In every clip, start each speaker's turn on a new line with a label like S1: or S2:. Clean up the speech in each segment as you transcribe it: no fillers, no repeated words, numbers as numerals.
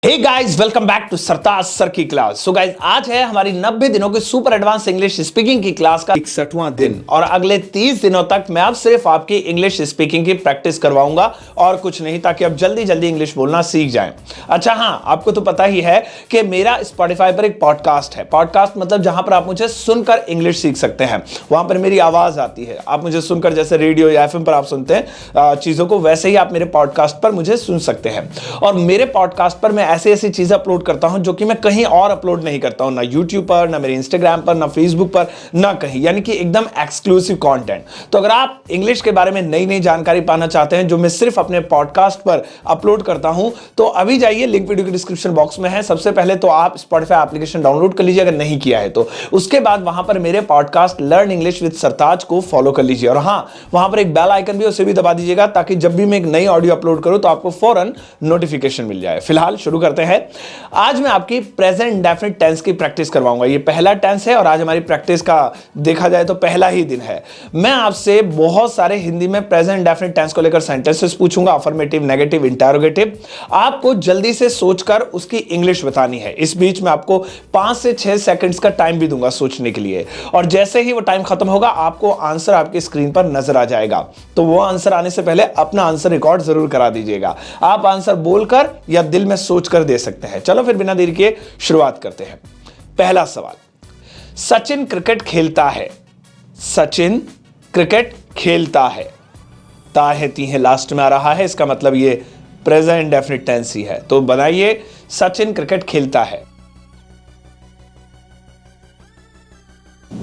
S1: Hey guys, welcome back to Sartaj sir की class. So guys, आज है हमारी 90 दिनों की सुपर एडवांस इंग्लिश स्पीकिंग की क्लास का 61वां दिन और अगले 30 दिनों तक मैं अब सिर्फ आपकी इंग्लिश स्पीकिंग की प्रैक्टिस करवाऊंगा और कुछ नहीं, ताकि आप जल्दी जल्दी इंग्लिश बोलना सीख जाएं। अच्छा हाँ, आपको तो पता ही है कि मेरा स्पॉटिफाई पर एक पॉडकास्ट है। पॉडकास्ट मतलब जहां पर आप मुझे सुनकर इंग्लिश सीख सकते हैं। वहां पर मेरी आवाज आती है, आप मुझे सुनकर, जैसे रेडियो या एफएम पर आप सुनते हैं चीजों को, वैसे ही आप मेरे पॉडकास्ट पर मुझे सुन सकते हैं। और मेरे पॉडकास्ट पर मैं ऐसी ऐसी चीजें अपलोड करता हूं जो कि मैं कहीं और अपलोड नहीं करता हूं, ना यूट्यूब पर, ना मेरे इंस्टाग्राम पर, ना फेसबुक पर, ना कहीं, यानी कि एकदम एक्सक्लूसिव कंटेंट। तो अगर आप इंग्लिश के बारे में नई नई जानकारी पाना चाहते हैं जो मैं सिर्फ अपने पॉडकास्ट पर अपलोड करता हूं, तो अभी जाइए, लिंक वीडियो के डिस्क्रिप्शन बॉक्स में है। सबसे पहले तो आप स्पॉटिफाई एप्लीकेशन डाउनलोड कर लीजिए अगर नहीं किया है तो। उसके बाद वहां पर मेरे पॉडकास्ट लर्न इंग्लिश विद सरताज को फॉलो कर लीजिए। और हाँ, वहां पर एक बेल आइकन भी, उसे भी दबा दीजिएगा, ताकि जब भी मैं एक नई ऑडियो अपलोड करूं तो आपको फौरन नोटिफिकेशन मिल जाए। फिलहाल शुरू करते हैं। आज मैं आपकी प्रेजेंट इंडेफिनिट टेंस की प्रैक्टिस करवाऊंगा। ये पहला टेंस है और आज हमारी प्रैक्टिस का देखा जाए तो पहला ही दिन है। मैं आपसे बहुत सारे हिंदी में प्रेजेंट इंडेफिनिट टेंस को लेकर सेंटेंसेस पूछूंगा, अफर्मेटिव, नेगेटिव, इंटरोगेटिव। आपको जल्दी से सोचकर उसकी इंग्लिश बतानी है। इस बीच में आपको 5 से 6 सेकंड्स का टाइम भी दूंगा सोचने के लिए, और जैसे ही वो टाइम खत्म होगा आपको आंसर आपकी स्क्रीन पर नजर आ जाएगा। तो वो आंसर आने से पहले अपना आंसर रिकॉर्ड जरूर करा दीजिएगा। आप आंसर बोलकर या दिल में सोचकर दे सकते हैं। चलो फिर बिना देरी के शुरुआत करते हैं। पहला सवाल, सचिन क्रिकेट खेलता है। सचिन क्रिकेट खेलता है। ता है ती है लास्ट में आ रहा है, इसका मतलब ये प्रेजेंट इंडेफिनिट टेंस ही है। तो बनाइए, सचिन क्रिकेट खेलता है।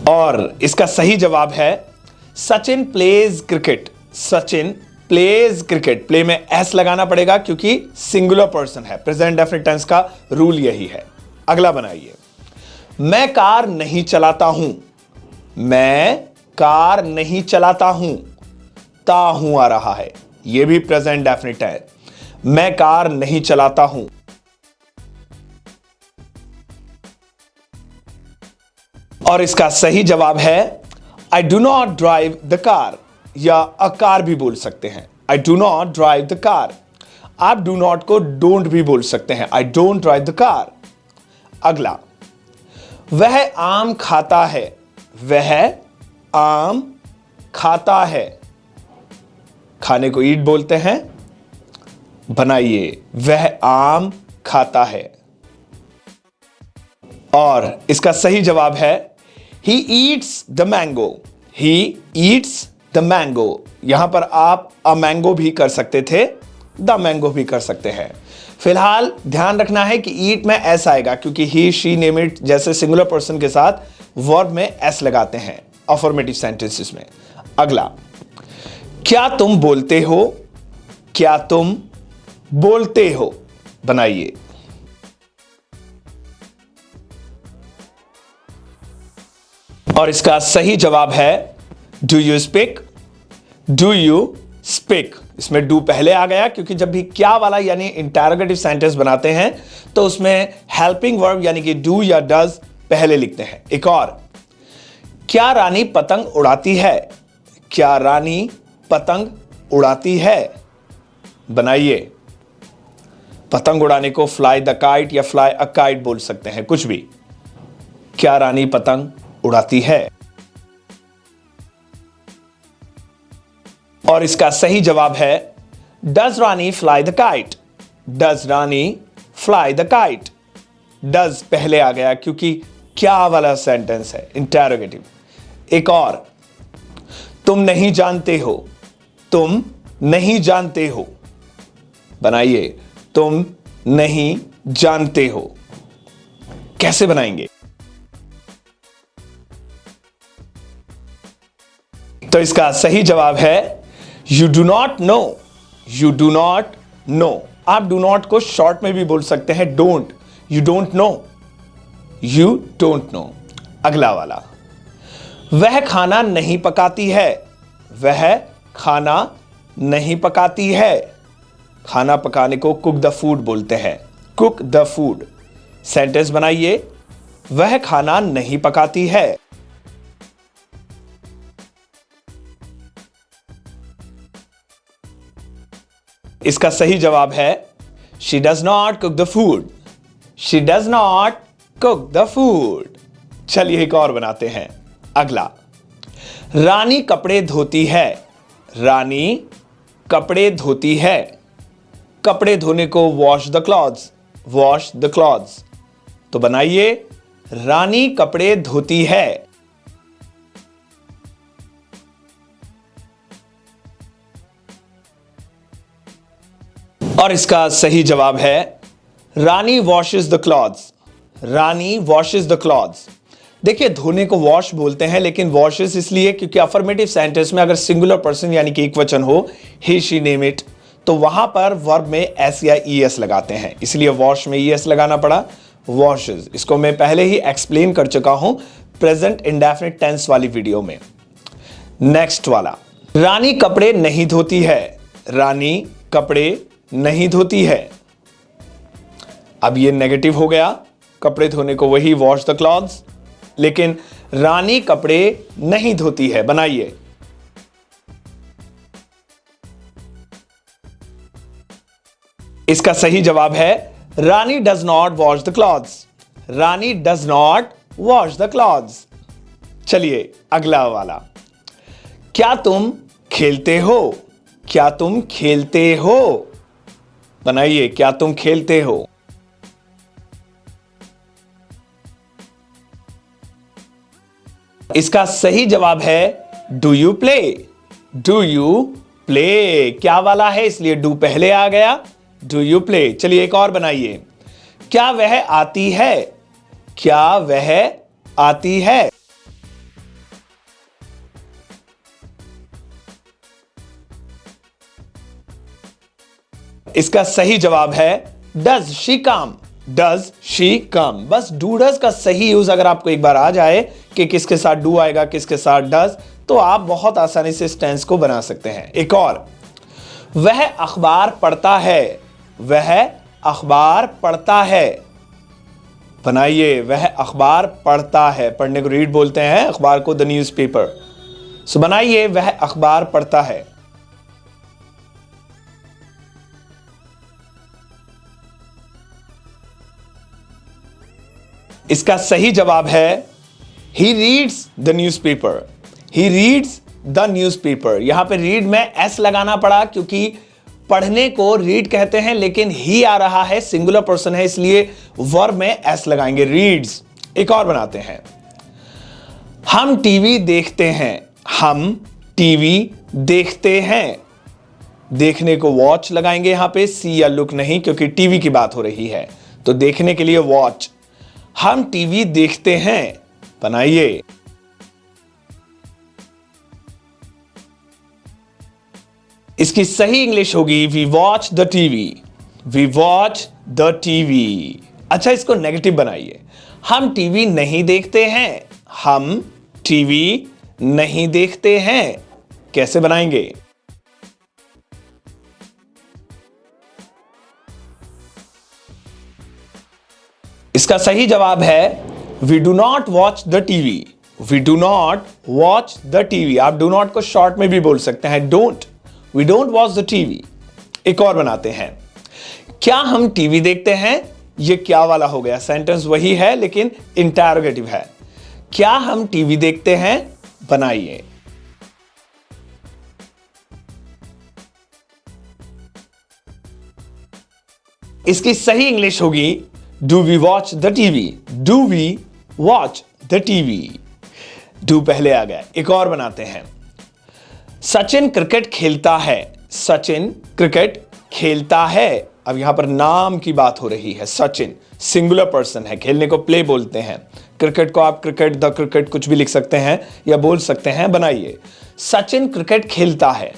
S1: और इसका सही जवाब है Sachin pledge cricket. Sachin pledge cricket. Play में एस लगाना पड़ेगा क्योंकि सिंगुलर पर्सन है। प्रेजेंट इंडेफिनिट टेंस का रूल यही है। अगला बनाइए, मैं कार नहीं चलाता हूं। मैं कार नहीं चलाता हूं। ता हूं आ रहा है, यह भी प्रेजेंट इंडेफिनिट है। मैं कार नहीं चलाता हूं। और इसका सही जवाब है I do not drive the car, या अ कार भी बोल सकते हैं। I do not drive the car. आप डू नॉट को डोंट भी बोल सकते हैं। I don't drive the car. अगला, वह आम खाता है। वह आम खाता है। खाने को ईट बोलते हैं। बनाइए, वह आम खाता है। और इसका सही जवाब है he eats the mango. he eats the mango. यहां पर आप a mango भी कर सकते थे, the mango भी कर सकते हैं। फिलहाल ध्यान रखना है कि eat में s आएगा, क्योंकि he, she, name it जैसे सिंगुलर पर्सन के साथ वर्ब में s लगाते हैं अफर्मेटिव सेंटेंसेस में। अगला, क्या तुम बोलते हो। क्या तुम बोलते हो। बनाइए, और इसका सही जवाब है do you speak. Do you speak. इसमें डू पहले आ गया क्योंकि जब भी क्या वाला यानी इंटरोगेटिव सेंटेंस बनाते हैं तो उसमें हेल्पिंग वर्ब यानी कि डू या डज पहले लिखते हैं। एक और, क्या रानी पतंग उड़ाती है। क्या रानी पतंग उड़ाती है। बनाइए, पतंग उड़ाने को फ्लाई द काइट या फ्लाई अ काइट बोल सकते हैं, कुछ भी। क्या रानी पतंग उड़ाती है। और इसका सही जवाब है does Rani fly the kite. Does Rani fly the kite. Does पहले आ गया क्योंकि क्या वाला सेंटेंस है, इंटरोगेटिव। एक और, तुम नहीं जानते हो। तुम नहीं जानते हो। बनाइए, तुम नहीं जानते हो। कैसे बनाएंगे? तो इसका सही जवाब है you do not know. You do not know. आप डू नॉट को शॉर्ट में भी बोल सकते हैं don't. You don't know. You don't know. अगला वाला, वह खाना नहीं पकाती है। वह खाना नहीं पकाती है। खाना पकाने को कुक द फूड बोलते हैं। Cook the food. सेंटेंस बनाइए, वह खाना नहीं पकाती है। इसका सही जवाब है she does not cook the food, she does not cook the food. चलिए एक और बनाते हैं। अगला, रानी कपड़े धोती है, रानी कपड़े धोती है। कपड़े धोने को wash the clothes, wash the clothes. तो बनाइए, रानी कपड़े धोती है। और इसका सही जवाब है Rani washes the clothes, Rani washes the clothes. देखिए, धोने को वॉश बोलते हैं, लेकिन वॉशेस इसलिए क्योंकि अफर्मेटिव सेंटेंस में अगर सिंगुलर पर्सन यानी कि एक वचन हो, ही शी नेम इट, तो वहां पर वर्ब में एस या ईएस लगाते हैं, इसलिए वॉश में ईएस लगाना पड़ा, वॉशेस। इसको मैं पहले ही एक्सप्लेन कर चुका हूं प्रेजेंट इंडेफिनिट टेंस वाली वीडियो में। नेक्स्ट वाला, रानी कपड़े नहीं धोती है, रानी कपड़े नहीं धोती है। अब ये नेगेटिव हो गया, कपड़े धोने को वही वॉश द क्लॉथ्स, लेकिन रानी कपड़े नहीं धोती है। बनाइए, इसका सही जवाब है Rani does not wash the clothes, Rani does not wash the clothes. चलिए अगला वाला, क्या तुम खेलते हो, क्या तुम खेलते हो। बनाइए, क्या तुम खेलते हो। इसका सही जवाब है do you play, do you play. क्या वाला है इसलिए डू पहले आ गया, डू यू प्ले। चलिए एक और बनाइए, क्या वह आती है, क्या वह आती है। इसका सही जवाब है does she come, does she come. बस डू डज का सही यूज अगर आपको एक बार आ जाए कि किसके साथ डू आएगा किसके साथ डज, तो आप बहुत आसानी से इस टेंस को बना सकते हैं। एक और, वह अखबार पढ़ता है, वह अखबार पढ़ता है। बनाइए, वह अखबार पढ़ता है। पढ़ने को रीड बोलते हैं, अखबार को द न्यूज़पेपर। सो बनाइए, वह अखबार पढ़ता है। इसका सही जवाब है he reads the newspaper, he reads the newspaper. यहां पे रीड में एस लगाना पड़ा क्योंकि पढ़ने को रीड कहते हैं, लेकिन ही आ रहा है, सिंगुलर पर्सन है, इसलिए वर्ब में एस लगाएंगे, रीड्स। एक और बनाते हैं, हम टीवी देखते हैं, हम टीवी देखते हैं। देखने को वॉच लगाएंगे यहां पे, सी या लुक नहीं, क्योंकि टीवी की बात हो रही है, तो देखने के लिए वॉच। हम टीवी देखते हैं। बनाइए, इसकी सही इंग्लिश होगी we watch the TV, we watch the TV. अच्छा, इसको नेगेटिव बनाइए, हम टीवी नहीं देखते हैं, हम टीवी नहीं देखते हैं। कैसे बनाएंगे? इसका सही जवाब है we do not watch the TV, we do not watch the TV. आप डू नॉट को शॉर्ट में भी बोल सकते हैं, don't, we don't watch the TV. एक और बनाते हैं, क्या हम टीवी देखते हैं। ये क्या वाला हो गया, सेंटेंस वही है लेकिन इंटरोगेटिव है। क्या हम टीवी देखते हैं। बनाइए, इसकी सही इंग्लिश होगी do we watch the TV, do we watch the TV. Do पहले आ गया। एक और बनाते हैं, सचिन क्रिकेट खेलता है, सचिन क्रिकेट खेलता है। अब यहां पर नाम की बात हो रही है, सचिन सिंगुलर पर्सन है, खेलने को प्ले बोलते हैं, क्रिकेट को आप क्रिकेट द क्रिकेट कुछ भी लिख सकते हैं या बोल सकते हैं। बनाइए, सचिन क्रिकेट खेलता है।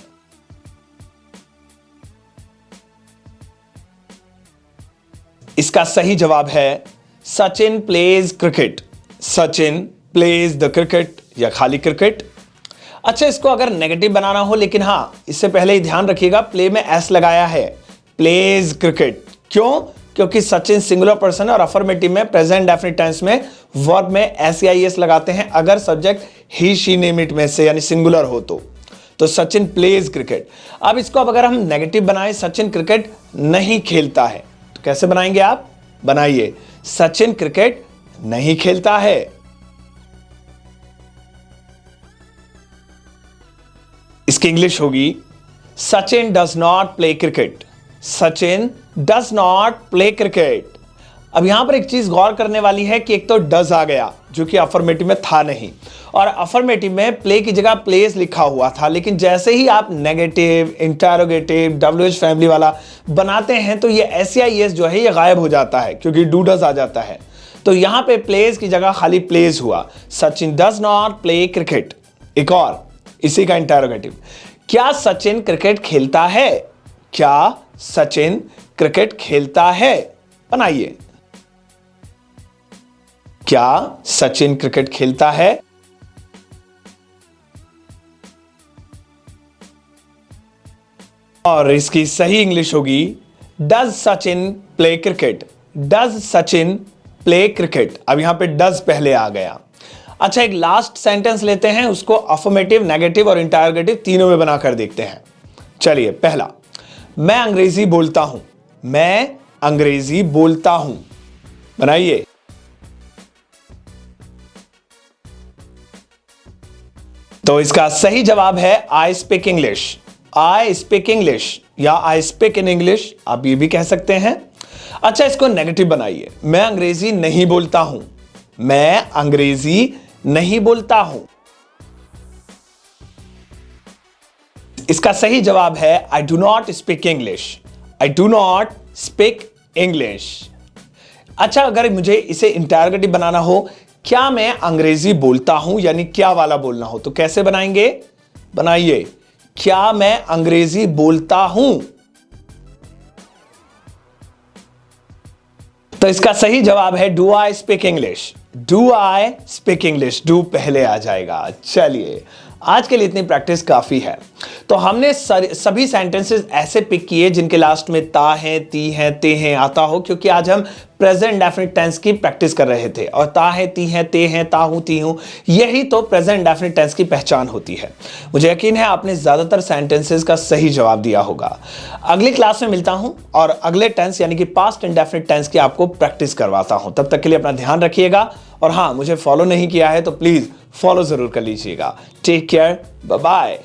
S1: इसका सही जवाब है Sachin pledge cricket, Sachin plays the cricket या खाली क्रिकेट। अच्छा, इसको अगर नेगेटिव बनाना हो, लेकिन हां इससे पहले ही ध्यान रखिएगा प्ले में एस लगाया है, प्लेज क्रिकेट। क्यों? क्योंकि सचिन सिंगुलर पर्सन है और अफर्मेटिव में प्रेजेंट डेफिनिट टेंस में वर्ब में एस या एस लगाते हैं अगर subject he she name it में से यानी सिंगुलर हो तो सचिन प्लेज क्रिकेट। अब इसको अगर हम नेगेटिव बनाएं, सचिन क्रिकेट नहीं खेलता है, तो कैसे बनाएंगे आप? बनाइए, सचिन क्रिकेट नहीं खेलता है। इसकी इंग्लिश होगी Sachin does not play cricket. Sachin does not play cricket. अब यहां पर एक चीज गौर करने वाली है कि एक तो डज आ गया जो कि अफर्मेटिव में था नहीं, और अफर्मेटिव में प्ले की जगह प्लेस लिखा हुआ था, लेकिन जैसे ही आप नेगेटिव, इंटरोगेटिव, डब्ल्यूएच फैमिली वाला बनाते हैं तो ये SEIS जो है ये गायब हो जाता है क्योंकि डू डज आ जाता है। तो यहां पे प्लेस की जगह खाली प्लेस हुआ, Sachin does not play cricket. एक और इसी का इंटरोगेटिव, क्या सचिन क्रिकेट खेलता है? क्या सचिन क्रिकेट खेलता है? बनाइए, क्या सचिन क्रिकेट खेलता है? और इसकी सही इंग्लिश होगी does Sachin play cricket. Does Sachin play cricket. अब यहां पे डज पहले आ गया। अच्छा, एक लास्ट सेंटेंस लेते हैं, उसको अफर्मेटिव, नेगेटिव और इंटरोगेटिव तीनों में बनाकर देखते हैं। चलिए, पहला, मैं अंग्रेजी बोलता हूं। मैं अंग्रेजी बोलता हूं। बनाइए, तो इसका सही जवाब है I speak English. I speak English या आई स्पीक इन इंग्लिश, आप ये भी कह सकते हैं। अच्छा, इसको नेगेटिव बनाइए, मैं अंग्रेजी नहीं बोलता हूं। मैं अंग्रेजी नहीं बोलता हूं। इसका सही जवाब है I do not speak English. I do not speak English. अच्छा, अगर मुझे इसे इंटरोगेटिव बनाना हो, क्या मैं अंग्रेजी बोलता हूं, यानी क्या वाला बोलना हो, तो कैसे बनाएंगे? बनाइए, क्या मैं अंग्रेजी बोलता हूं? तो इसका सही जवाब है do I speak English. Do I speak English, do पहले आ जाएगा। चलिए, आज के लिए इतनी प्रैक्टिस काफी है। तो हमने सभी सेंटेंसेस ऐसे पिक किए जिनके लास्ट में ता है, ती है, ते हैं आता हो, क्योंकि आज हम प्रेजेंट इंडेफिनिट टेंस की प्रैक्टिस कर रहे थे। और ता है, ती है, ते हैं, ता हूं, ती हूं, यही तो प्रेजेंट इंडेफिनिट टेंस की पहचान होती है। मुझे यकीन है आपने ज्यादातर सेंटेंसेस का सही जवाब दिया होगा। अगली क्लास में मिलता हूं और अगले टेंस यानी कि पास्ट इंडेफिनिट टेंस की आपको प्रैक्टिस करवाता हूं। तब तक के लिए अपना ध्यान रखिएगा, और हाँ, मुझे फॉलो नहीं किया है तो प्लीज फॉलो जरूर कर लीजिएगा। Take care, bye bye.